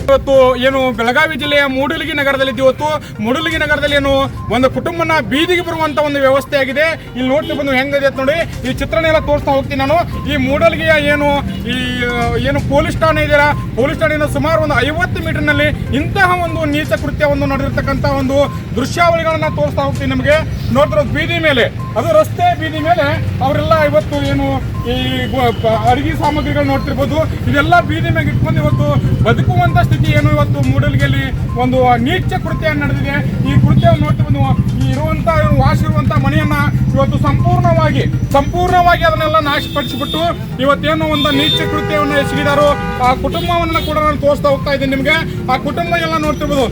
ಇವತ್ತು ಏನು ಬೆಳಗಾವಿ ಜಿಲ್ಲೆಯ ಮೂಡಲಗಿ ನಗರದಲ್ಲಿ ಇವತ್ತು ಮೂಡಲಗಿ ನಗರದಲ್ಲಿ ಏನು ಒಂದು ಕುಟುಂಬನ ಬೀದಿಗೆ ಬರುವಂತ ಒಂದು ವ್ಯವಸ್ಥೆ ಆಗಿದೆ. ಇಲ್ಲಿ ನೋಡ್ತಾ ಬಂದು ಹೆಂಗಿದೆ ನೋಡಿ, ಈ ಚಿತ್ರಣ ಎಲ್ಲ ತೋರಿಸ್ತಾ ಹೋಗ್ತೀನಿ ನಾನು. ಈ ಮೂಡಲಗಿಯ ಏನು ಪೊಲೀಸ್ ಠಾಣೆ ಇದೆಯಲ್ಲ, ಪೊಲೀಸ್ ಠಾಣೆಯಿಂದ ಸುಮಾರು ಒಂದು 50 ಮೀಟರ್ನಲ್ಲಿ ಇಂತಹ ಒಂದು ನೀಚ ಕೃತ್ಯವನ್ನು ನಡೆದಿರ್ತಕ್ಕಂಥ ಒಂದು ದೃಶ್ಯಾವಳಿಗಳನ್ನ ತೋರಿಸ್ತಾ ಹೋಗ್ತೀನಿ ನಿಮಗೆ. ನೋಡ್ತಿರೋ ಬೀದಿ ಮೇಲೆ, ಅದು ರಸ್ತೆ ಬೀದಿ ಮೇಲೆ ಅವರೆಲ್ಲ ಇವತ್ತು ಏನು ಈ ಅಡಿಗೆ ಸಾಮಗ್ರಿಗಳು ನೋಡ್ತಿರ್ಬೋದು, ಇದೆಲ್ಲ ಬೀದಿ ಮೇಲೆ ಇಟ್ಕೊಂಡು ಇವತ್ತು ಬದುಕುವಂತ ಸ್ಥಿತಿ ಏನು ಇವತ್ತು ಮೂಡಲಗಿಯಲ್ಲಿ ಒಂದು ನೀಚ ಕೃತ್ಯ ನಡೆದಿದೆ. ಈ ಕೃತ್ಯವನ್ನು ನೋಡ್ತಿರ್ಬೋದು, ಈ ಇರುವಂತ ವಾಸಿರುವಂತ ಮನೆಯನ್ನ ಇವತ್ತು ಸಂಪೂರ್ಣವಾಗಿ ಅದನ್ನೆಲ್ಲ ನಾಶಪಡಿಸಿಬಿಟ್ಟು ಇವತ್ತೇನು ಒಂದು ನೀಚ ಕೃತ್ಯವನ್ನು ಎಸಗಿದಾರೋ ಆ ಕುಟುಂಬವನ್ನು ಕೂಡ ನಾನು ತೋರಿಸ್ತಾ ಹೋಗ್ತಾ ಇದ್ದೀನಿ ನಿಮಗೆ. ಆ ಕುಟುಂಬ ಎಲ್ಲ ನೋಡ್ತಿರ್ಬೋದು,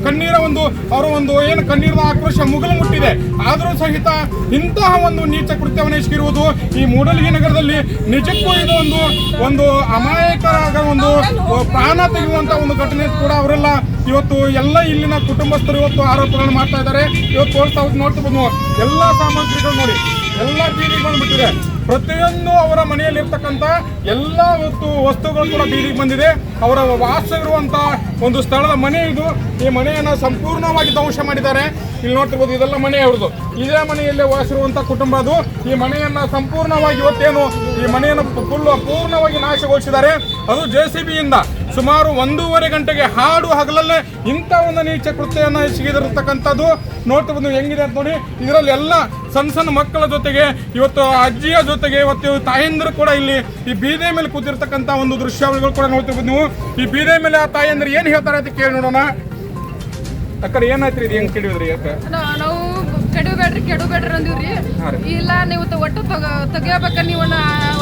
ಕಣ್ಣೀರ ಒಂದು ಅವರ ಒಂದು ಏನು ಕಣ್ಣೀರದ ಆಕ್ರೋಶ ಮುಗಿಲು ಮುಟ್ಟಿದೆ. ಆದರೂ ಸಹಿತ ಇಂತಹ ಒಂದು ನೀಚ ಕೃತ್ಯವನ್ನು ಎಸಗಿರುವುದು ಈ ಮೂಡಲಗಿ ನಗರದಲ್ಲಿ ನಿಜಕ್ಕೂ ಇದು ಒಂದು ಅಮಾಯಕರಾದ ಒಂದು ಪ್ರಾಣ ತೆಗೆಯುವಂತ ಒಂದು ಘಟನೆ ಕೂಡ ಅವರೆಲ್ಲ ಇವತ್ತು ಎಲ್ಲ ಇಲ್ಲಿನ ಕುಟುಂಬಸ್ಥರು ಇವತ್ತು ಆರೋಪಗಳನ್ನು ಮಾಡ್ತಾ ಇದ್ದಾರೆ. ಇವತ್ತು ತೋರಿಸ್ತಾ ನೋಡ್ತಿರ್ಬೋದು, ಎಲ್ಲ ಸಾಮಗ್ರಿಗಳು ನೋಡಿ ಎಲ್ಲ ಬೀದಿಗೆ ಬಂದ್ಬಿಟ್ಟಿದೆ. ಪ್ರತಿಯೊಂದು ಅವರ ಮನೆಯಲ್ಲಿರ್ತಕ್ಕಂಥ ಎಲ್ಲ ವಸ್ತುಗಳು ಕೂಡ ಬೀದಿಗೆ ಬಂದಿದೆ. ಅವರ ವಾಸವಿರುವಂಥ ಒಂದು ಸ್ಥಳದ ಮನೆ ಇದು. ಈ ಮನೆಯನ್ನು ಸಂಪೂರ್ಣವಾಗಿ ಧ್ವಂಸ ಮಾಡಿದ್ದಾರೆ. ಇಲ್ಲಿ ನೋಡ್ತಿರ್ಬೋದು, ಇದೆಲ್ಲ ಮನೆ ಅವ್ರದ್ದು. ಇದೇ ಮನೆಯಲ್ಲೇ ವಾಸಿರುವಂಥ ಕುಟುಂಬ ಅದು. ಈ ಮನೆಯನ್ನು ಸಂಪೂರ್ಣವಾಗಿ ಇವತ್ತೇನು ಈ ಮನೆಯನ್ನು ಪೂರ್ಣವಾಗಿ ನಾಶಗೊಳಿಸಿದ್ದಾರೆ. ಅದು JCB ಯಿಂದ ಸುಮಾರು 1.5 ಗಂಟೆಗೆ ಹಾಡು ಹಗಲಲ್ಲೇ ಇಂಥ ಒಂದು ನೀಚ ಕೃತ್ಯವನ್ನು ಎಸಗಿದಿರತಕ್ಕಂಥದ್ದು. ನೋಡ್ತಿರ್ಬೋದು ಹೆಂಗಿದೆ ಅಂತ ನೋಡಿ. ಇದರಲ್ಲಿ ಎಲ್ಲ ಸಣ್ಣ ಮಕ್ಕಳ ಜೊತೆಗೆ ಇವತ್ತು ಅಜ್ಜಿಯ ಜೊತೆಗೆ ಇವತ್ತು ತಾಯಂದಿರು ಕೂಡ ಇಲ್ಲಿ ಈ ಬೀದಿ ಮೇಲೆ ಕೂತಿರ್ತಕ್ಕಂಥ ಒಂದು ದೃಶ್ಯಾವಳಿಗಳು ಕೂಡ ನೋಡ್ತಿರ್ಬೋದು ನೀವು. ಈ ಬೀದಿ ಮೇಲೆ ಆ ತಾಯಂದಿರು ಏನು ಹೇಳ್ತಾರೆ ಅಂತ ಕೇಳಿ ನೋಡೋಣ. ಅಕ್ಕಡೆ ಏನಾಯ್ತ್ರಿ, ಇದು ಹೆಂಗ್ ಕೆಡಿದ್ರಿ? ನಾವು ಕೆಡಬೇಡ್ರಿ ಅಂದಿವ್ರಿ. ಇಲ್ಲ ನೀವು ಒಟ್ಟು ತೆಗಿಯಬೇಕ, ನೀವು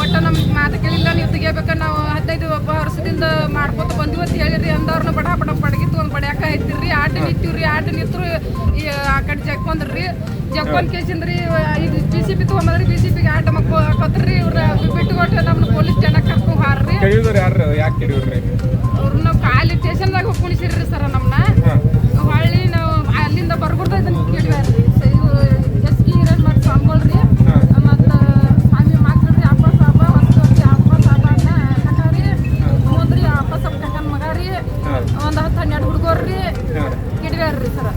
ಒಟ್ಟ ನಮ್ಗೆ ಮಾತು ಕೇಳಿಲ್ಲ, ನೀವು ತೆಗಿಯಬೇಕ, ನಾವು 15 ವರ್ಷದಿಂದ ಮಾಡ್ಕೊತ ಬಂದಿವಿ ಅಂತ ಹೇಳಿರಿ. ಅಂದವ್ರನ್ನ ಬಡ ಬಡಗಿತ್ತು ಒಂದು ಬಡಿಯಾಕ ಐತಿರಿ. ಆಟ ನಿಂತೀವ್ರಿ, ಆಟ ನಿಂತರು ಆ ಕಡೆ ಜಗ್ಕೊಂಡ್ರಿ. ಜಗ್ಕೊಂಡ್ ಕೇಸಿಂದ್ರಿ ಇದು BCP ತಗೊಂಡ್ರಿ. BCPಗೆ ಆಟ ಮಕ್ಕಳು ಹಾಕೋತ್ರಿ. ಇವ್ರ ಬಿಟ್ಟುಕೊಟ್ಟು ನಮ್ನ ಪೊಲೀಸ್ ಸ್ಟೇಷನ್ ಕರ್ಕೊಂಡು ಹಾರ್ರಿ. ಅವ್ರನ್ನ ಖಾಲಿ ಸ್ಟೇಷನ್ದಾಗ ಹೋಗಿ ಕುಣಿಸಿರ್ರಿ ಸರ. ನಮ್ನ ಹೊಳ್ಳಿ ನಾವು ಅಲ್ಲಿಂದ ಬರ್ಗುಡ್ದ ಇದನ್ನ ಕೇಳಿವ್ರಿ. ಎಸ್ಕಿ ಹಿರೇಮಠ ಸ್ವಾಮಿಗಳ್ರಿ, ಮತ್ತು ಸ್ವಾಮಿ ಮಾಕ್ರಿ ಅಪ್ಪ ಸಾಬ ಹೊಸ್ತಿ ಅಪ್ಪ ಸಾಬನ ಕಟಾರಿ ಮುಂದ್ರಿ ಅಪ್ಪ ಸಾಬ್ ಕಕ್ಕನ ಮಗ ರೀ. ಒಂದು 10-12 ಹುಡುಗರ್ರಿ ಕಿಡಿವ್ಯಾರ್ರಿ ಸರ.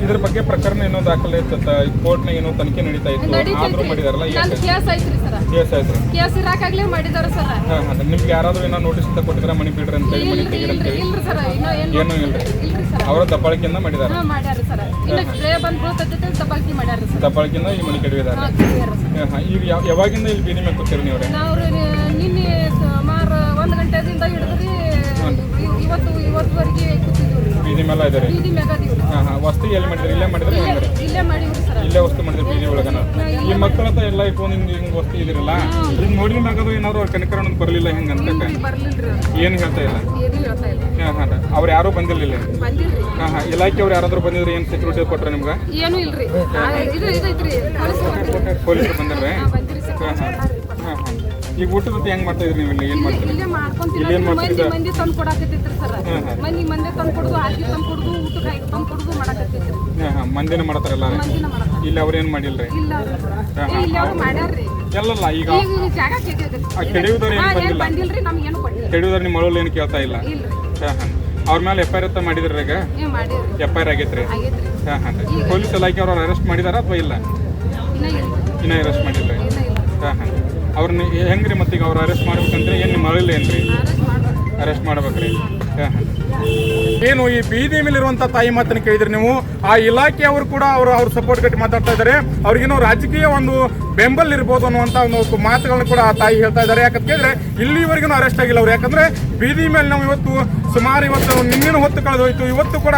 ಇದ್ರ ಬಗ್ಗೆ ಪ್ರಕರಣ ಏನೋ ದಾಖಲೆ ಕೋರ್ಟ್ನಾಗ ಏನೋ ತನಿಖೆ ನಡೀತಾ ಇತ್ತು, ಆದ್ರೂ ಮಾಡಿದಾರಲ್ಲ. ಕೇಸ್ ಐತ್ರಿ ಸರ. ಕೇಸ್ ಇರಾಕಾಗ್ಲೇ ಮಾಡಿದಾರ ಸರ್. ನಿಮ್ಗೆ ಯಾರಾದ್ರೂ ಏನೋ ನೋಟಿಸ್ ಅಂತ ಕೊಟ್ಟಿದ್ರೆ ಮನಿ ಬಿಡ್ರಿ ಅಂತ ಹೇಳಿ, ಮನಿ ತೆಗಿರಿ ಅಂತ ಹೇಳಿ? ಇಲ್ರಿ ಸರ್, ಏನೂ ಇಲ್ರಿ. ಅವರ ದಬ್ಬಾಳಿಕೆಯಿಂದ ಮಾಡಿದಾರೆ. ಮಾಡ್ಯಾರ ಸರ್. ಇನ್ನ ಸ್ಪ್ರೇ ಬಂದ್ ಬೀಳ್ತೈತೆ ದಬ್ಬಾಳಿಕೆ ಮಾಡ್ಯಾರ ಸರ್. ದಬ್ಬಾಳಿಕೆಯಿಂದ ಈ ಮನಿ ಕೆಡವಿದಾರೆ. ಈಗ ಯಾವಾಗಿಂದ ಇಲ್ಲಿ ಬೀದಿ ಮೇಲೆ ಕೂತೀರಿ ನೀವು? ನಾವು ನಿನ್ನೆ ಸುಮಾರು 1 ಗಂಟೆದಿಂದ ಹಿಡಿದ್ರಿ ಇವತ್ತುವರೆಗೆ ಕೂತಿದ್ವಿ. ಬೀದಿ ಮೇಲೆ ಇದಾರೆ. ಬೀದಿ ಮ್ಯಾಗ ಅದೀವ್ರಿ. ವಸ್ತು ಎಲ್ಲಿ ಮಾಡಿದ್ರಿ? ಇಲ್ಲೇ ಮಾಡಿದ್ರೆ ಇಲ್ಲೇ ಮಾಡಿವ್ರಿ ಸರ್. ಇಲ್ಲೇ ವಸ್ತು ಮಾಡಿದ್ರಿ ಬೀದಿ ಒಳಗನ. ಈ ಮಕ್ಕಳ ಹತ್ರ ಎಲ್ಲ ಇಟ್ಕೊಂಡು ಹಿಂಗೆ ವಸ್ತು ಇದಿರಲ್ಲ, ಈಗ ನೋಡಿದ ಮ್ಯಾಗದು ಏನಾದ್ರು ಅವ್ರ ಕನಿಕರ ಅನ್ನೋದು ಬರಲಿಲ್ಲ ಹೆಂಗ ಅಂತ ಏನು ಹೇಳ್ತಾ ಇಲ್ಲ? ಅವ್ರು ಯಾರು ಬಂದಿಲ್ಲ? ಇಲಾಖೆ ಅವ್ರು ಯಾರಾದ್ರೂ ಬಂದಿದ್ರೆ ಏನು ಸೆಕ್ಯೂರಿಟಿ ಕೊಟ್ರೆ ನಿಮ್ಗೆ? ಏನು ಇಲ್ರಿ. ಪೊಲೀಸರು ಬಂದಿರ್ರಿ? ಈಗ ಊಟದ ಜೊತೆ ಹೆಂಗ್ ಮಾಡ್ತಾ ಇದ್ರಿ ನೀವು? ಇಲ್ಲಿ ಏನ್ ಮಾಡ್ತೀರಿ? ಮಂದಿ ತಂದು ಕೊಡಾಕತ್ತಿತ್ರಿ ಸರ್. ಮಂದಿ ತಂದು ಕೊಡುದು, ಆಗಿ ತಂದು ಕೊಡುದು, ಊಟಕ್ಕೆ ಹಾಕಿ ತಂದು ಕೊಡುದು ಮಾಡಾಕತ್ತಿತ್ರಿ. ಮಂದಿನ ಮಾಡ್ತಾರಲ್ಲ ಇಲ್ಲಿ? ಅವ್ರೇನ್ ಮಾಡಿಲ್ರಿ? ಮಾಡ್ಯಾರ್ರಿ ಎಲ್ಲಲ್ಲ. ಈಗ ಜಾಗ ಕೆಡಿಯುದವ್ರು ಏನು ಬಂದಿಲ್ರಿ, ನಮ್ಗೇನು ಕೊಟ್ಟಿಲ್ಲ. ಕೆಡಿಯುದವ್ರು ನಿಮ್ಮ ಮಳಲು ಏನು ಕೇಳ್ತಾ ಇಲ್ಲ? ಅವ್ರ ಮೇಲೆ FIR ಅಂತ ಮಾಡಿದ್ರಿ? ಈಗ FIR ಆಗೈತ್ರಿ? ಪೊಲೀಸ್ ಇಲಾಖೆ ಅವ್ರು ಅರೆಸ್ಟ್ ಮಾಡಿದಾರ ಅಥವಾ ಇಲ್ಲ? ಇನ್ನ ಅರೆಸ್ಟ್ ಮಾಡಿಲ್ರಿ? ಅವ್ರನ್ನ ಹೆಂಗ್ರಿ ಮತ್ತೀಗ ಅವ್ರು ಅರೆಸ್ಟ್ ಮಾಡ್ಬೇಕಂದ್ರೆ ಏನು ನಿಮ್ಮ ಮಳಲು ಏನ್ರಿ? ಅರೆಸ್ಟ್ ಮಾಡ್ಬೇಕ್ರಿ? ಏನು ಈ ಬೀದಿ ಮೇಲಿರುವಂತ ತಾಯಿ ಮಾತನ್ನು ಕೇಳಿದ್ರಿ ನೀವು? ಆ ಇಲಾಖೆಯವರು ಕೂಡ ಅವ್ರ ಸಪೋರ್ಟ್ ಕಟ್ಟಿ ಮಾತಾಡ್ತಾ ಇದ್ದಾರೆ. ಅವ್ರಿಗೇನೋ ರಾಜಕೀಯ ಒಂದು ಬೆಂಬಲ ಇರ್ಬೋದು ಅನ್ನುವಂತ ಒಂದು ಮಾತುಗಳನ್ನು ಕೂಡ ಆ ತಾಯಿ ಹೇಳ್ತಾ ಇದ್ದಾರೆ. ಯಾಕಂತ ಕೇಳಿದ್ರೆ ಇಲ್ಲಿವರೆಗೂ ಅರೆಸ್ಟ್ ಆಗಿಲ್ಲ ಅವ್ರು. ಯಾಕಂದ್ರೆ ಬೀದಿ ಮೇಲೆ ನಾವು ಇವತ್ತು ನಿನ್ನಿನ ಹೊತ್ತು ಕಳೆದೋಯ್ತು. ಇವತ್ತು ಕೂಡ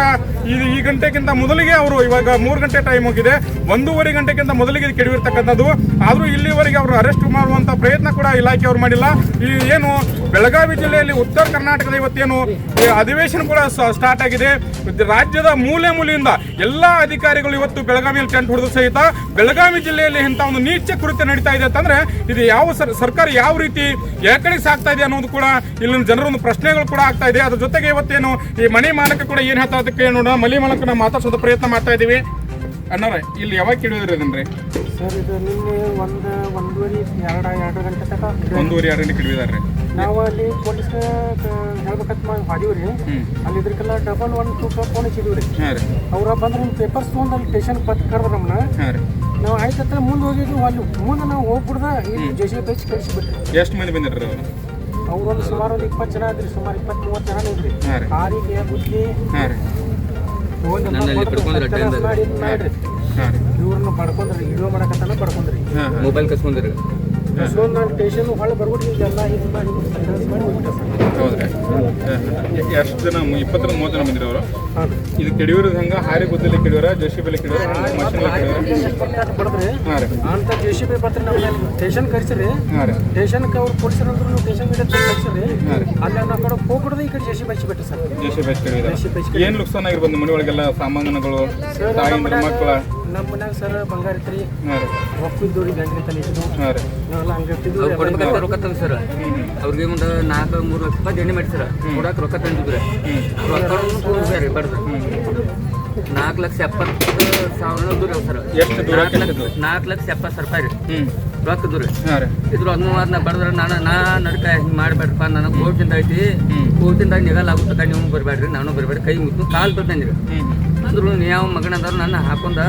ಈ ಗಂಟೆಗಿಂತ ಮೊದಲಿಗೆ ಅವರು ಇವಾಗ 3 ಗಂಟೆ ಟೈಮ್ ಹೋಗಿದೆ, 1.5 ಗಂಟೆಗಿಂತ ಮೊದಲಿಗೆ ಕೆಡವಿರ್ತಕ್ಕಂಥದ್ದು. ಆದರೂ ಇಲ್ಲಿವರೆಗೆ ಅವರು ಅರೆಸ್ಟ್ ಮಾಡುವಂತ ಪ್ರಯತ್ನ ಕೂಡ ಇಲಾಖೆಯವರು ಮಾಡಿಲ್ಲ. ಈ ಏನು ಬೆಳಗಾವಿ ಜಿಲ್ಲೆಯಲ್ಲಿ ಉತ್ತರ ಕರ್ನಾಟಕದ ಇವತ್ತೇನು ಅಧಿವೇಶನ ಕೂಡ ಸ್ಟಾರ್ಟ್ ಆಗಿದೆ. ರಾಜ್ಯದ ಮೂಲೆಯಿಂದ ಎಲ್ಲ ಅಧಿಕಾರಿಗಳು ಇವತ್ತು ಬೆಳಗಾವಿಯಲ್ಲಿ ಟೆಂಟ್ ಹೊಡೆದು ಸಹಿತ ಬೆಳಗಾವಿ ಜಿಲ್ಲೆಯಲ್ಲಿ ಇಂಥ ಒಂದು ನೀಚ ಕೃತ್ಯ ನಡೀತಾ ಇದೆ ಅಂತಂದ್ರೆ ಇದು ಯಾವ ಸರ್ಕಾರ ಯಾವ ರೀತಿ ಯಾಕಡೆಗೆ ಸಾಕ್ತಾ ಇದೆ ಅನ್ನೋದು ಕೂಡ ಇಲ್ಲಿನ ಜನರ ಒಂದು ಪ್ರಶ್ನೆಗಳು ಕೂಡ ಆಗ್ತಾ ಇದೆ. ಅದ್ರ ಜೊತೆಗೆ ಇವತ್ತೇನು ಈ ಮನೆ ಮಾಲಕ ಕೂಡ ಏನ್ ಹೇಳ್ತಾ ಅದಕ್ಕೆ ನೋಡೋಣ. ಮನೆ ಮಾಲಕನ ಮಾತಾಡ್ಸೋದು ಪ್ರಯತ್ನ ಮಾಡ್ತಾ ಇದೀವಿ. ಅಣ್ಣವ್ರೆ, ಇಲ್ಲಿ ಯಾವಾಗ ಕೇಳಿದ್ರಿ ಅದನ್ರಿ? ಸರ್ ಇದು ನಿನ್ನೆ 1-1:30 2 ಗಂಟೆ ತನಕ 1:30 2 ಗಂಟೆ ಕೇಳಿದಾರೆ. ನಾವು ಅಲ್ಲಿ ಪೊಲೀಸ್ ಹೇಳ್ಬೇಕಂತ ಮಾಡಿವ್ರಿ. ಅಲ್ಲಿ ಇದ್ರಕ್ಕೆಲ್ಲ ಡಬಲ್ 1 2 ಫೋನ್ ಹಚ್ಚಿದ್ವಿ. ಅವ್ರ ಬಂದ್ರೆ ಪೇಪರ್ಸ್ ತೊಗೊಂಡು ಅಲ್ಲಿ ಸ್ಟೇಷನ್ ಕರೆದ್ರು ನಮ್ಮನ್ನ. ನಾವು ಆಯ್ತತ್ರ ಮುಂದೆ ಹೋಗಿದ್ವಿ. ಅಲ್ಲಿ ಮುಂದೆ ನಾವು ಹೋಗ್ಬಿಡ್ದ ಇಲ್ಲಿ JCB ಹಚ್ಚಿ ಕಳಿಸಿಬಿಟ್ರಿ. ಎಷ್ಟು ಮಂದಿ ಬಂದಿರ್ರಿ ಅವರು? ಅವ್ರೊಂದು ಸುಮಾರು ಒಂದು 20 ಜನ ಇದ್ರಿ. ಸುಮಾರು 20-30 ಜನ ಇದ್ರಿ. ಕಾರಿಗೆ ಬುದ್ಧಿ ಮಾಡ್ರಿ. ಇವ್ರನ್ನ ಪಡ್ಕೊಂಡ್ರಿ. ವಿಡಿಯೋ ಮಾಡಕತ್ತಾನ ಪಡ್ಕೊಂಡ್ರಿ. ಮೊಬೈಲ್ ಕಸ್ಕೊಂಡ್ರಿ. ನಾನು ಸ್ಟೇಷನ್ ಹೊಳೆ ಬರ್ಬಿಟ್ಟು ಎಲ್ಲ ಇದು ಮಾಡಿ ಹೋಗ್ಬಿಟ್ಟೆ ಸರ್. ಹೌದ್ರಿ. ಎಷ್ಟು ಜನ? 20-30 ಜನ ಬಂದಿರಿ ಅವರು. ಇದು ಕೆಡಿಯೂರದ ಹಂಗ ಹಾರಿ ಗುದ್ದಲಿ ಕೆಡಿಯೂರ, JCB ಕೆಡಿಯೂರ, ಬಡದ್ರಿ ಅಂತ JCB ಬರ್ತೀರಿ. ನಮ್ಮ ಸ್ಟೇಷನ್ ಕರ್ಸಿರಿ. ಸ್ಟೇಷನ್ಗೆ ಅವ್ರು ಪೊಲೀಸರು ಅಂದ್ರು ನೀವು ಸ್ಟೇಷನ್ ಕರ್ಸಿರಿ. ಅಲ್ಲಿ ನಾವು ಕಡೆ ಹೋಗ್ಬಿಡ್ದು ಈ ಕಡೆ JCB ಹಚ್ಚಿಬಿಟ್ಟೆ ಸರ್. JCB ಏನು ನುಕ್ಸಾನ ಆಗಿರ್ಬೋದು ಮನೆ ಒಳಗೆಲ್ಲ ಸಾಮಾನುಗಳು, ತಾಯಿಂದ್ರ ಮಕ್ಕಳ? ನಮ್ಮ ಮನ್ಯಾಗ ಸರ್ ಬಂಗಾರ ಇತ್ರಿ. ಒಪ್ಪಿದ್ದವ್ರಿಗೆ ಗಂಟೆ ತಲೆ ಇದ್ದು ನಾವೆಲ್ಲ ಹಂಗಿರ್ತಿದ್ವಿ. ರೊಕ್ಕ ತಂದು ಸರ್ ಅವ್ರಿಗೆ ಒಂದು 4-3 ಲಕ್ಷ ರೂಪಾಯಿ ಎಣ್ಣೆ ಮಾಡಿ ಸರ್ ಕೊಡಕ್ಕೆ ರೊಕ್ಕ ತಂದಿದ್ರಿ. ರೊಕ್ಕ ರೀ ಬರ್ದು 4,70,000 ದೂರ ಸರ್. ಎಷ್ಟು ದೂರ? 4,70,000 ರೂಪಾಯಿ ರೀ ರೊಕ್ಕ ದೂರ. ಇದ್ರ ಅದನ್ನ ಬರ್ದ್ರೆ ನಾ ನಡ್ಕ ಹಿಂಗೆ ಮಾಡಬೇಡ್ರಪ್ಪ, ನನಗೆ ಕೋರ್ಟಿಂದ ಐತಿ, ಕೋರ್ಟಿಂದಾಗ ನಿಗಲಾಗುತ್ತೆ, ನೀವು ಬರಬೇಡ್ರಿ, ನಾನು ಬರಬೇಡ್ರಿ, ಕೈ ಮುಟ್ಟು ಕಾಲು ತೊಗೊಂಡ್ರಿ ಅಂದ್ರು. ಯಾವ ಮಗನದವ್ರು ನನ್ನ ಹಾಕೊಂಡ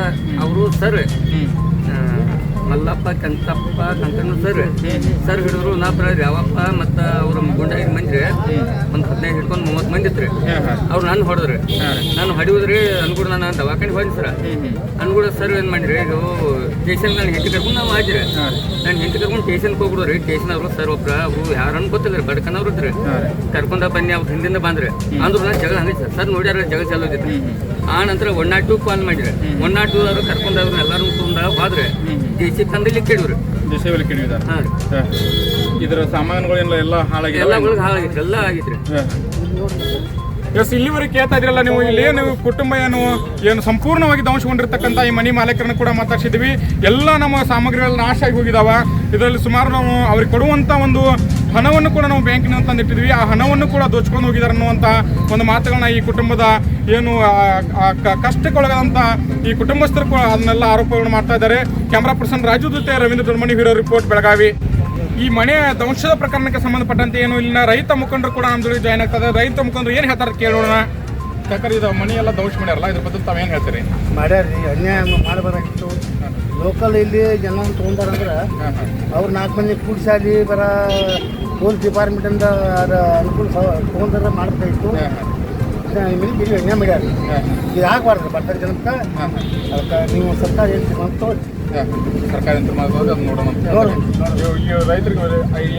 ಅವರು ಸರ್ ಮಲ್ಲಪ್ಪ ಕಂಕಣ್ಣ ಸರ್ ಹಿಡಿದ್ರು. ನಾ ಬರೀ ಅವಪ್ಪ ಮತ್ತು ಅವ್ರ ಗುಂಡಾಗಿ ಮಂದಿ ಒಂದು 15 ಹಿಡ್ಕೊಂಡು 30 ಮಂದಿ ಇತ್ರಿ. ಅವ್ರು ನಾನು ಹೊಡೆದ್ರಿ. ನಾನು ಹೊಡಿಯೋದ್ರಿ ಅನ್ಗೂಡ ನಾನು ದವಾಖಾನೆ ಹೋಗಿ ಸರ್. ಅನ್ಗೂಡ ಸರ್ ಏನು ಮಾಡಿರಿ, ಸ್ಟೇಷನ್ ನಾನು ಹೆಂಡತಿ ಕರ್ಕೊಂಡು ನಾವು ಆದ್ರಿ. ನಾನು ಹೆಂಡತಿ ಕರ್ಕೊಂಡು ಸ್ಟೇಷನ್ಗೆ ಹೋಗ್ಬಿಡೋರಿ. ಸ್ಟೇಷನ್ ಅವರು ಸರ್ ಒಬ್ರು ಅವ್ರು ಯಾರು ಅನ್ಕೋತಿಲ್ಲ ರೀ, ಬಡ್ಕನವ್ರು ಇದ್ರಿ. ಕರ್ಕೊಂಡ ಬನ್ನಿ ಅವ್ರು ಹಿಂದಿಂದ ಬಂದ್ರಿ ಅಂದ್ರು. ನಾನು ಜಗಳ ಹಂಗೆ ಸರ್ ನೋಡ್ಯಾರ ಜಗಳ ಚಾಲು ಇದ್ರಿ. ಆ ನಂತರ 102 ಕಾಲ್ ಮಾಡಿರಿ. 102 ಅವರು ಕರ್ಕೊಂಡವ್ರು ಎಲ್ಲರೂ ತುಂಬ ಹೋದ್ರೆ JCB ತಂದಿಲ್ಲಿ ಕೇಳಿವ್ರಿ. JCB ಕೇಳಿದಾರೆ. ಹಾಂ ರೀ. ಇದರ ಸಾಮಾನುಗಳೆಲ್ಲ ಎಲ್ಲ ಹಾಳಾಗಿದೆ. ಎಲ್ಲ ಹಾಳಾಗಿತ್ತು, ಎಲ್ಲ ಆಗಿತ್ರಿ. ಎಸ್, ಇಲ್ಲಿವರೆಗೆ ಕೇಳ್ತಾ ಇದ್ರಲ್ಲ ನೀವು, ಇಲ್ಲಿ ಏನು ಕುಟುಂಬ ಏನು ಸಂಪೂರ್ಣವಾಗಿ ಧ್ವಂಸಗೊಂಡಿರ್ತಕ್ಕಂಥ ಈ ಮನೆ ಮಾಲೀಕರನ್ನು ಕೂಡ ಮಾತಾಡ್ಸಿದ್ವಿ. ಎಲ್ಲ ನಮ್ಮ ಸಾಮಗ್ರಿಗಳು ನಾಶ ಆಗಿ ಹೋಗಿದಾವ. ಇದರಲ್ಲಿ ಸುಮಾರು ನಾವು ಅವ್ರಿಗೆ ಕೊಡುವಂಥ ಒಂದು ಹಣವನ್ನು ಕೂಡ ನಾವು ಬ್ಯಾಂಕಿನ ತಂದಿಟ್ಟಿದ್ವಿ. ಆ ಹಣವನ್ನು ಕೂಡ ದೋಚ್ಕೊಂಡು ಹೋಗಿದ್ದಾರೆ ಅನ್ನುವಂಥ ಒಂದು ಮಾತುಗಳನ್ನ ಈ ಕುಟುಂಬದ ಏನು ಕಷ್ಟಕ್ಕೊಳಗಾದಂಥ ಈ ಕುಟುಂಬಸ್ಥರು ಕೂಡ ಅದನ್ನೆಲ್ಲ ಆರೋಪಗಳನ್ನು ಮಾಡ್ತಾ ಇದ್ದಾರೆ. ಕ್ಯಾಮ್ರಾ ಪರ್ಸನ್ ರಾಜು ಜೊತೆ ರವೀಂದ್ರ ದೊಡ್ಮನಿ, ಬ್ಯೂರೋ ರಿಪೋರ್ಟ್, ಬೆಳಗಾವಿ. ಈ ಮನೆ ಧ್ವಂಸದ ಪ್ರಕರಣಕ್ಕೆ ಸಂಬಂಧಪಟ್ಟಂತೆ ಏನು ಇಲ್ಲಿನ ರೈತ ಮುಖಂಡರು ಕೂಡ ನಮ್ಮ ಜೊತೆ ಜಾಯ್ನ್ ಆಗ್ತದೆ. ರೈತ ಮುಖಂಡರು ಏನು ಹೇಳ್ತಾರೆ ಕೇಳೋಣ. ಯಾಕಂದ್ರೆ ಇದು ಮನೆ ಎಲ್ಲ ಧ್ವಂಸ ಮಾಡ್ಯಾರಲ್ಲ, ಇದ್ರ ಬಗ್ಗೆ ತಾವೇನು ಹೇಳ್ತೀರಿ? ಮಾಡ್ಯಾರ್ರಿ, ಅನ್ಯಾಯ ಮಾಡಬಾರಾಗಿತ್ತು. ಲೋಕಲ್ ಇಲ್ಲಿ ಜನ ತೊಗೊಂಡಾರಂದ್ರೆ ಅವ್ರು 4 ಮಂದಿ ಕೂಡಿಸಿ ಅಲ್ಲಿ ಬರ ಪೊಲೀಸ್ ಡಿಪಾರ್ಟ್ಮೆಂಟಿಂದ ಅನುಕೂಲ ತೊಗೊಂಡ್ರೆ ಮಾಡಬೇಕಾಗಿತ್ತು. ಮಿನಿ ಅನ್ಯಾಯ ಮಾಡ್ಯಾರ. ಇದು ಆಗಬಾರ್ದು ಬರ್ತಾರೆ ಜನಕ್ಕೆ. ಅದಕ್ಕೆ ನೀವು ಸರ್ಕಾರ ಏನು ಬಂತು ಸರ್ಕಾರ ಅಂತ ಮಾಡೋದು ಅದು ನೋಡೋಣ ಅಂತ. ಈ ರೈತರಿಗೆ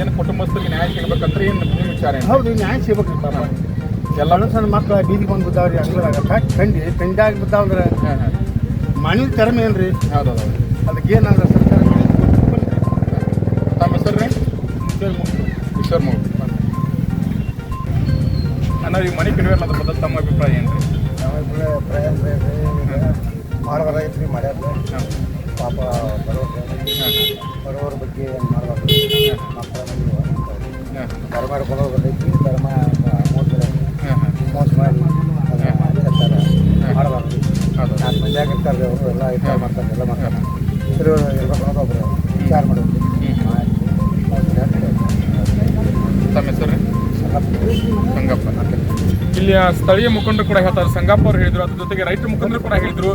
ಏನು ಕುಟುಂಬಸ್ಥರಿಗೆ ನ್ಯಾಯ ಸಿಗಬೇಕಂದ್ರೆ ಏನು ನಿಮ್ಮ ವಿಚಾರ? ಹೌದು, ನ್ಯಾಯ ಸಿಗ್ಬೇಕ್ರಿ. ಪಾಪ ಎಲ್ಲ ಸಣ್ಣ ಮಕ್ಕಳು ಬೀದಿಗೆ ಬಂದು ಬಿದ್ದಾವ್ರಿ. ಅಂಗಳಾಗ ತಂಡಾಗಿ ಬಿದ್ದಾವಂದ್ರೆ ಮನೆ ತರಮ ಏನ್ರಿ? ಹೌದೌದು. ಅದಕ್ಕೆ ಏನಂದ್ರೆ ಸರ್ಕಾರ ತಮ್ಮ ಹೆಸರು ರೀ? ಈಶ್ವರ್ ಮೂರು ಅಣ್ಣ, ಈ ಮನೆ ಕಿಡಿಯೋಲ್ಲ ಅದ್ರ ಬಗ್ಗೆ ತಮ್ಮ ಅಭಿಪ್ರಾಯ ಏನು ರೀ? ನಮ್ಮ ಅಭಿಪ್ರಾಯ ಅಂದ್ರೆ ಮಾಡಬಾರ ಐತ್ರಿ, ಮಾಡ್ಯಾರ. ಪಾಪ ಬರೋವ್ರ ಬಗ್ಗೆ ಏನು ಮಾಡಬಾರ್ದು. ಮಕ್ಕಳ ಧರ್ಮ ಕೊಡೋ ಬರ್ತೈತಿ. ಧರ್ಮ ಮೋಸ ಮಾಡಿ ಮಾಡಬಾರ್ದು. 4 ಮಂದಿ ಆಗಿರ್ತಾರೆ, ಅವರು ಎಲ್ಲ ವಿಚಾರ ಮಾಡ್ತಾರೆ, ಎಲ್ಲ ಮಾಡ್ತಾರೆ. ಇರ್ಬೇಕು ಅನ್ನೋದು ಒಬ್ಬರು ವಿಚಾರ ಮಾಡೋದು. ತಮ್ಮ ಹೆಸರು? ಸಂಗಪ್ಪ. ಇಲ್ಲಿಯ ಸ್ಥಳೀಯ ಮುಖಂಡರು ಕೂಡ ಹೇಳ್ತಾರೆ. ಸಂಗಪ್ಪ ಅವರು ಹೇಳಿದ್ರು, ಅದ್ರ ಜೊತೆಗೆ ರೈತರ ಮುಖಂಡರು ಕೂಡ ಹೇಳಿದ್ರು,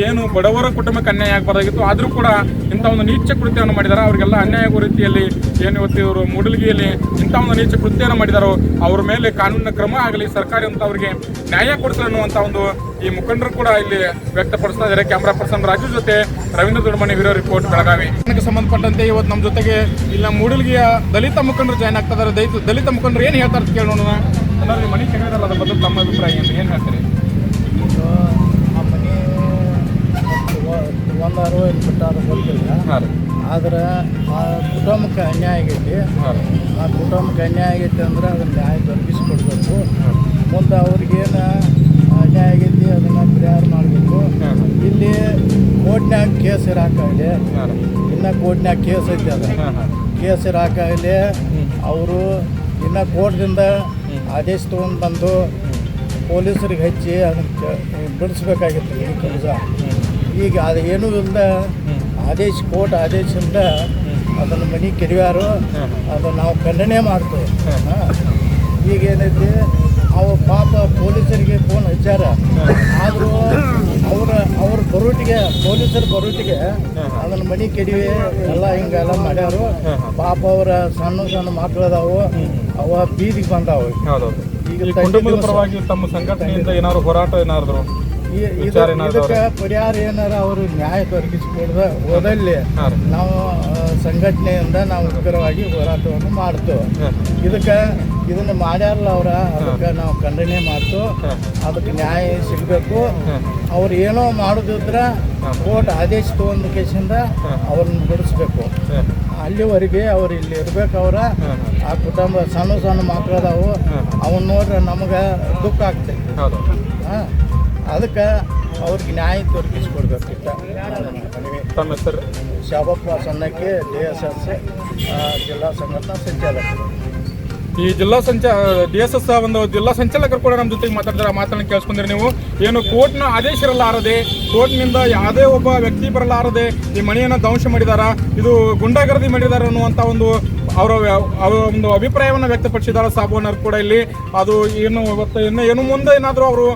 ಏನು ಬಡವರ ಕುಟುಂಬಕ್ಕೆ ಅನ್ಯಾಯ ಆಗಬಾರ್ದಾಗಿತ್ತು, ಆದರೂ ಕೂಡ ಇಂಥ ಒಂದು ನೀಚ ಕೃತ್ಯವನ್ನು ಮಾಡಿದ್ದಾರೆ. ಅವರಿಗೆಲ್ಲ ಅನ್ಯಾಯ ಆಗೋ ರೀತಿಯಲ್ಲಿ ಏನು ಇವತ್ತು ಇವರು ಮೂಡಲಗಿಯಲ್ಲಿ ಇಂಥ ಒಂದು ನೀಚ ಕೃತ್ಯವನ್ನು ಮಾಡಿದಾರೋ ಅವ್ರ ಮೇಲೆ ಕಾನೂನಿನ ಕ್ರಮ ಆಗಲಿ, ಸರ್ಕಾರ ಅಂತ ಅವರಿಗೆ ನ್ಯಾಯ ಕೊಡಿಸಲಿ ಅನ್ನುವಂಥ ಒಂದು ಈ ಮುಖಂಡರು ಕೂಡ ಇಲ್ಲಿ ವ್ಯಕ್ತಪಡಿಸ್ತಾ ಇದ್ದಾರೆ. ಕ್ಯಾಮ್ರಾ ಪರ್ಸನ್ ರಾಜು ಜೊತೆ ರವೀಂದ್ರ ದೊಡ್ಮನಿ, ಬ್ಯೂರೋ ರಿಪೋರ್ಟ್, ಬೆಳಗಾವಿ. ಇದಕ್ಕೆ ಸಂಬಂಧಪಟ್ಟಂತೆ ಇವತ್ತು ನಮ್ಮ ಜೊತೆಗೆ ಇಲ್ಲ ಮೂಡಲಗಿಯ ದಲಿತ ಮುಖಂಡರು ಜಾಯ್ನ್ ಆಗ್ತಾ ಇದ್ದಾರೆ. ದಲಿತ ಮುಖಂಡರು ಏನು ಹೇಳ್ತಾರೆ ಕೇಳೋಣ. ಅನ್ನೋದು ಮನೆ ಕೆಡೋದಲ್ಲ, ಅದ್ರ ಬಗ್ಗೆ ತಮ್ಮ ಅಭಿಪ್ರಾಯ ಏನು ಹೇಳ್ತೀರಿ? ಆ ಮನೆ 160 ಬಿಟ್ಟ ಅದು ಗೊತ್ತಿಲ್ಲ. ಆದ್ರೆ ಆ ಕುಟುಂಬಕ್ಕೆ ಅನ್ಯಾಯ ಆಗೈತಿ. ಆ ಕುಟುಂಬಕ್ಕೆ ಅನ್ಯಾಯ ಆಗೈತಿ ಅಂದ್ರೆ ಅದನ್ನು ನ್ಯಾಯ ದೊರಕಿಸ್ಕೊಡ್ಬೇಕು. ಮುಂದೆ ಅವ್ರಿಗೇನು ಅನ್ಯಾಯ ಆಗೈತಿ ಅದನ್ನು ಪರಿಹಾರ ಮಾಡಬೇಕು. ಇಲ್ಲಿ ಕೋರ್ಟ್ನ್ಯಾಗ ಕೇಸ್ ಇರಾಕಾಗಲಿ, ಇನ್ನು ಕೋರ್ಟ್ನ್ಯಾಗ ಕೇಸ್ ಐತಿ. ಅದು ಕೇಸ್ ಇರಾಕಾಗಲಿ, ಅವರು ಇನ್ನು ಕೋರ್ಟ್ದಿಂದ ಆದೇಶ ತೊಗೊಂಡು ಬಂದು ಪೊಲೀಸರಿಗೆ ಹಚ್ಚಿ ಅದನ್ನು ಬಿಡಿಸ್ಬೇಕಾಗಿತ್ತು ಈ ಕೆಲಸ. ಈಗ ಅದು ಏನೂ ಇಲ್ಲದ ಕೋರ್ಟ್ ಆದೇಶದಿಂದ ಅದನ್ನು ಮನೆ ಕೆಡವ್ಯಾರು, ಅದು ನಾವು ಖಂಡನೆ ಮಾಡ್ತೇವೆ. ಈಗ ಏನೈತಿ, ಅವು ಪಾಪ ಪೊಲೀಸರಿಗೆ ಫೋನ್ ಹಚ್ಚಾರ, ಆದರೂ ಅವ್ರ ಬರೋಟಿಗೆ ಪೊಲೀಸರು ಬರೋಟಿಗೆ ಅದನ್ನು ಮನೆ ಕೆಡವಿ ಎಲ್ಲ ಹಿಂಗೆಲ್ಲ ಮಾಡ್ಯಾರು. ಪಾಪ ಅವರ ಸಣ್ಣ ಮಕ್ಕಳದಾವು, ಅವ ಬೀದಿಗೆ ಬಂದಾವು. ಈಗ ಕುಟುಂಬದ ಪರವಾಗಿ ತಮ್ಮ ಸಂಘಟನೆಯಿಂದ ಏನಾದ್ರು ಹೋರಾಟ ಏನಾದ್ರು ಇದಕ್ಕೆ ಪರಿಹಾರ ಏನಾರ ಅವರು ನ್ಯಾಯ ದೊರಕಿಸಿಕೊಡದ ಹೋದಲ್ಲಿ ನಾವು ಸಂಘಟನೆಯಿಂದ ನಾವು ಉಗ್ರವಾಗಿ ಹೋರಾಟವನ್ನು ಮಾಡ್ತೇವೆ. ಇದನ್ನು ಮಾಡ್ಯಾರಲ್ಲ ಅದಕ್ಕೆ ನಾವು ಖಂಡನೆ ಮಾಡ್ತು. ಅದಕ್ಕೆ ನ್ಯಾಯ ಸಿಗಬೇಕು. ಅವ್ರು ಏನೋ ಮಾಡೋದಿದ್ರೆ ಕೋರ್ಟ್ ಆದೇಶ ತಗೊಂಡ ಕೇಸಿಂದ ಅವ್ರನ್ನ ಬಿಡಿಸ್ಬೇಕು. ಅಲ್ಲಿವರೆಗೆ ಅವ್ರು ಇಲ್ಲಿ ಇರ್ಬೇಕು. ಆ ಕುಟುಂಬ ಸಣ್ಣ ಮಕ್ಕಳದಾವು, ಅವನ್ನ ನೋಡ್ರೆ ನಮಗೆ ದುಃಖ ಆಗ್ತೈತಿ. ಅದಕ್ಕೆ ಅವ್ರಿಗೆ ನ್ಯಾಯ ದೊರಕಿಸ್ಕೊಡ್ಬೇಕಿತ್ತ. ತಮ್ಮ ಹೆಸರು? ಶಾಬಪ್ಪ ಸಣ್ಣಕ್ಕೆ, DSS ಜಿಲ್ಲಾ ಸಂಘಟನಾ ಸಂಚಾಲಕರು. ಈ DSS ಒಂದು ಜಿಲ್ಲಾ ಸಂಚಾಲಕರು ಕೂಡ ನಮ್ಮ ಜೊತೆಗೆ ಮಾತಾಡಿದ್ರೆ ಮಾತನ್ನು ಕೇಳಿಸ್ಕೊಂಡ್ರಿ ನೀವು. ಏನು ಕೋರ್ಟ್ನ ಆದೇಶ ಇರಲಾರದೆ, ಕೋರ್ಟ್ನಿಂದ ಯಾವುದೇ ಒಬ್ಬ ವ್ಯಕ್ತಿ ಬರಲಾರದೆ ಈ ಮನೆಯನ್ನು ಧ್ವಂಸ ಮಾಡಿದಾರ, ಇದು ಗುಂಡಾಗರ್ದಿ ಮಾಡಿದಾರ ಅನ್ನುವಂಥ ಒಂದು ಅವರ ಒಂದು ಅಭಿಪ್ರಾಯವನ್ನು ವ್ಯಕ್ತಪಡಿಸಿದ್ದಾರೆ ಸಾಬುನವರು ಕೂಡ ಇಲ್ಲಿ. ಅದು ಏನು ಇವತ್ತು ಏನು ಮುಂದೆ ಏನಾದರೂ ಅವರು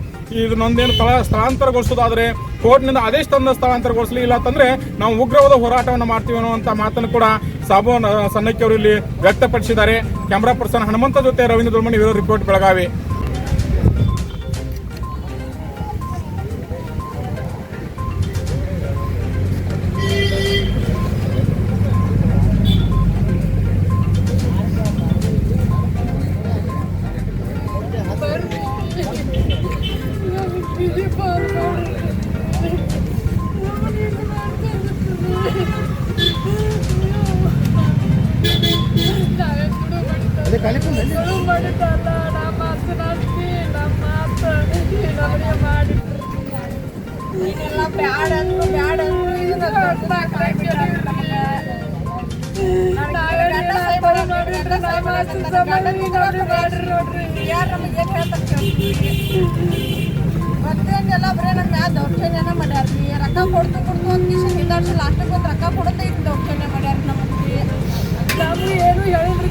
ಇದನ್ನೊಂದೇನು ಸ್ಥಳಾಂತರಗೊಳಿಸೋದಾದರೆ ಕೋರ್ಟ್ನಿಂದ ಆದೇಶ ತಂದ ಸ್ಥಳಾಂತರಗೊಳಿಸಲಿ, ಇಲ್ಲ ಅಂತಂದರೆ ನಾವು ಉಗ್ರವಾದ ಹೋರಾಟವನ್ನು ಮಾಡ್ತೀವಿ ಅನ್ನುವಂಥ ಮಾತನ್ನು ಕೂಡ ಸಾಬು ಸನ್ನಕ್ಕಿ ಅವರು ಇಲ್ಲಿ ವ್ಯಕ್ತಪಡಿಸಿದ್ದಾರೆ. ಕ್ಯಾಮ್ರಾ ಪರ್ಸನ್ ಹನುಮಂತ ಜೊತೆ ರವೀಂದ್ರ ದುರ್ಮಣಿ, ಬ್ಯೂರೋ ರಿಪೋರ್ಟ್, ಬೆಳಗಾವಿ. ಮತ್ತೇನೆಲ್ಲ ಬರೀ ನಮ್ಮ ಮ್ಯಾಲ ದೌರ್ಜನ್ಯನ ಮಾಡ್ಯಾರ್ರಿ. ರೊಕ್ಕ ಕೊಡ್ತು ಅಂತ ಹಿಂದಾಡ್ಸಿ ಲಾಸ್ಟಿಗೆ ಒಂದು ರೊಕ್ಕ ಕೊಡುತ್ತೆ, ಇದು ದೌರ್ಜನ್ಯ ಮಾಡ್ಯಾರ. ನಮಗೆ ಏನು ಹೇಳಿದ್ರಿ